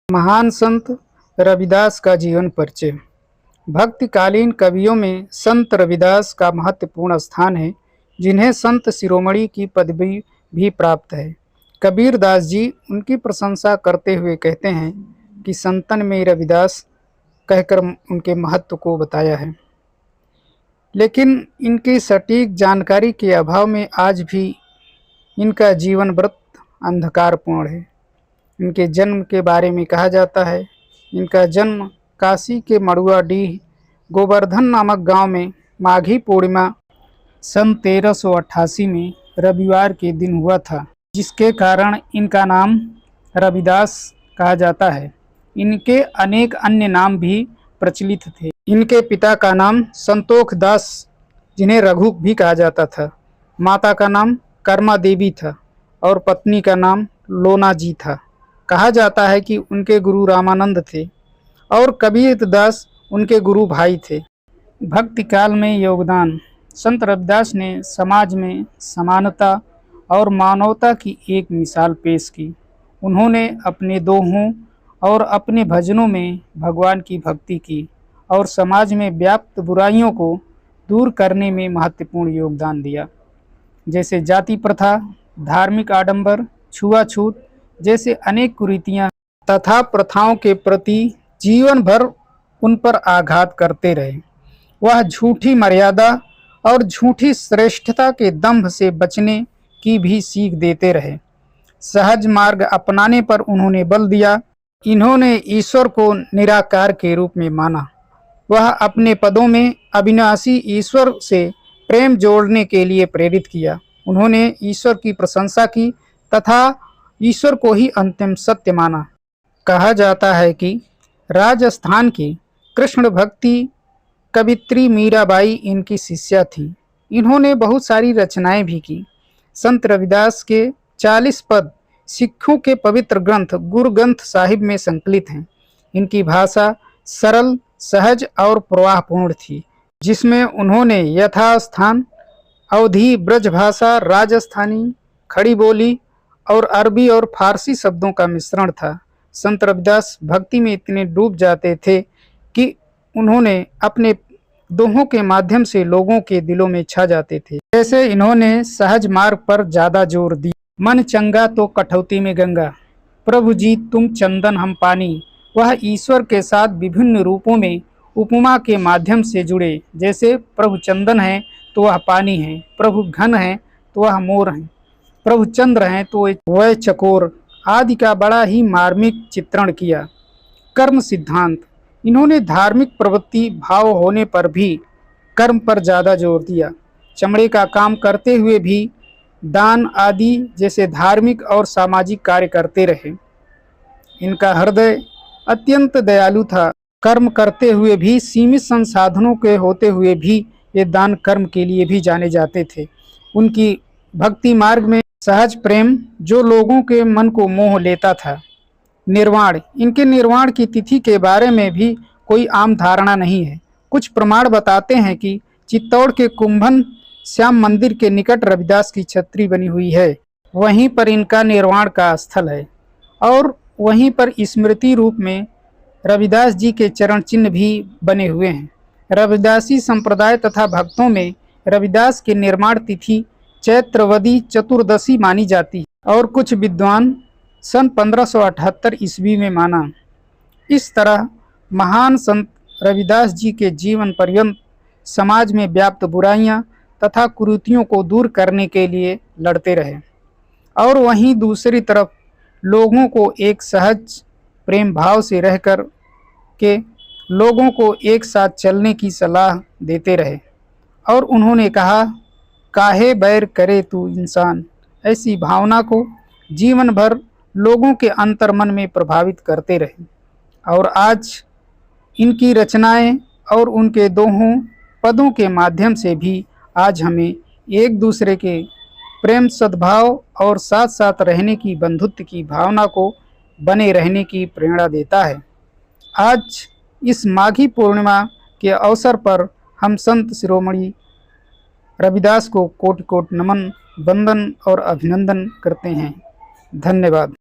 महान संत रविदास का जीवन परिचय। भक्तिकालीन कवियों में संत रविदास का महत्वपूर्ण स्थान है, जिन्हें संत शिरोमणि की पदवी भी प्राप्त है। कबीर दास जी उनकी प्रशंसा करते हुए कहते हैं कि संतन में रविदास कहकर उनके महत्व को बताया है। लेकिन इनकी सटीक जानकारी के अभाव में आज भी इनका जीवन व्रत अंधकारपूर्ण है। इनके जन्म के बारे में कहा जाता है, इनका जन्म काशी के मड़ुआडीह गोवर्धन नामक गांव में माघी पूर्णिमा सन 1388 में रविवार के दिन हुआ था, जिसके कारण इनका नाम रविदास कहा जाता है। इनके अनेक अन्य नाम भी प्रचलित थे। इनके पिता का नाम संतोख दास, जिन्हें रघु भी कहा जाता था, माता का नाम कर्मा देवी था और पत्नी का नाम लोना जी था। कहा जाता है कि उनके गुरु रामानंद थे और कबीर दास उनके गुरु भाई थे। भक्ति काल में योगदान। संत रविदास ने समाज में समानता और मानवता की एक मिसाल पेश की। उन्होंने अपने दोहों और अपने भजनों में भगवान की भक्ति की और समाज में व्याप्त बुराइयों को दूर करने में महत्वपूर्ण योगदान दिया, जैसे जाति प्रथा, धार्मिक आडंबर, छुआछूत जैसे अनेक कुरीतियां तथा प्रथाओं के प्रति जीवन भर उन पर आघात करते रहे। वह झूठी मर्यादा और झूठी श्रेष्ठता के दंभ से बचने की भी सीख देते रहे। सहज मार्ग अपनाने पर उन्होंने बल दिया। इन्होंने ईश्वर को निराकार के रूप में माना। वह अपने पदों में अविनाशी ईश्वर से प्रेम जोड़ने के लिए प्रेरित किया। उन्होंने ईश्वर की प्रशंसा की तथा ईश्वर को ही अंतिम सत्य माना। कहा जाता है कि राजस्थान की कृष्ण भक्ति कवित्री मीराबाई इनकी शिष्या थी। इन्होंने बहुत सारी रचनाएं भी की। संत रविदास के 40 पद सिखों के पवित्र ग्रंथ गुरु ग्रंथ साहिब में संकलित हैं। इनकी भाषा सरल, सहज और प्रवाहपूर्ण थी, जिसमें उन्होंने यथास्थान अवधी ब्रज भाषा, राजस्थानी, खड़ी बोली और अरबी और फारसी शब्दों का मिश्रण था। संत रविदास भक्ति में इतने डूब जाते थे कि उन्होंने अपने दोहों के माध्यम से लोगों के दिलों में छा जाते थे। जैसे इन्होंने सहज मार्ग पर ज्यादा जोर दिया। मन चंगा तो कठौती में गंगा, प्रभु जी तुम चंदन हम पानी। वह ईश्वर के साथ विभिन्न रूपों में उपमा के माध्यम से जुड़े। जैसे प्रभु चंदन है तो वह पानी है, प्रभु घन है तो वह मोर है, प्रभु चंद्र हैं तो वह चकोर आदि का बड़ा ही मार्मिक चित्रण किया। कर्म सिद्धांत। इन्होंने धार्मिक प्रवृत्ति भाव होने पर भी कर्म पर ज़्यादा जोर दिया। चमड़े का काम करते हुए भी दान आदि जैसे धार्मिक और सामाजिक कार्य करते रहे। इनका हृदय अत्यंत दयालु था। कर्म करते हुए भी, सीमित संसाधनों के होते हुए भी ये दान कर्म के लिए भी जाने जाते थे। उनकी भक्ति मार्ग में सहज प्रेम जो लोगों के मन को मोह लेता था। निर्वाण। इनके निर्वाण की तिथि के बारे में भी कोई आम धारणा नहीं है। कुछ प्रमाण बताते हैं कि चित्तौड़ के कुंभन श्याम मंदिर के निकट रविदास की छतरी बनी हुई है। वहीं पर इनका निर्वाण का स्थल है और वहीं पर स्मृति रूप में रविदास जी के चरण चिन्ह भी बने हुए हैं। रविदासी संप्रदाय तथा भक्तों में रविदास के निर्माण तिथि चैत्रवदी चतुर्दशी मानी जाती है और कुछ विद्वान सन 1578 ईस्वी में माना। इस तरह महान संत रविदास जी के जीवन पर्यंत समाज में व्याप्त बुराइयां तथा कुरीतियों को दूर करने के लिए लड़ते रहे और वहीं दूसरी तरफ लोगों को एक सहज प्रेम भाव से रहकर के लोगों को एक साथ चलने की सलाह देते रहे। और उन्होंने कहा, काहे बैर करे तू इंसान। ऐसी भावना को जीवन भर लोगों के अंतर्मन में प्रभावित करते रहे और आज इनकी रचनाएं और उनके दोहों पदों के माध्यम से भी आज हमें एक दूसरे के प्रेम, सद्भाव और साथ साथ रहने की बंधुत्व की भावना को बने रहने की प्रेरणा देता है। आज इस माघी पूर्णिमा के अवसर पर हम संत शिरोमणि रविदास को कोटि कोटि नमन, वंदन और अभिनंदन करते हैं। धन्यवाद।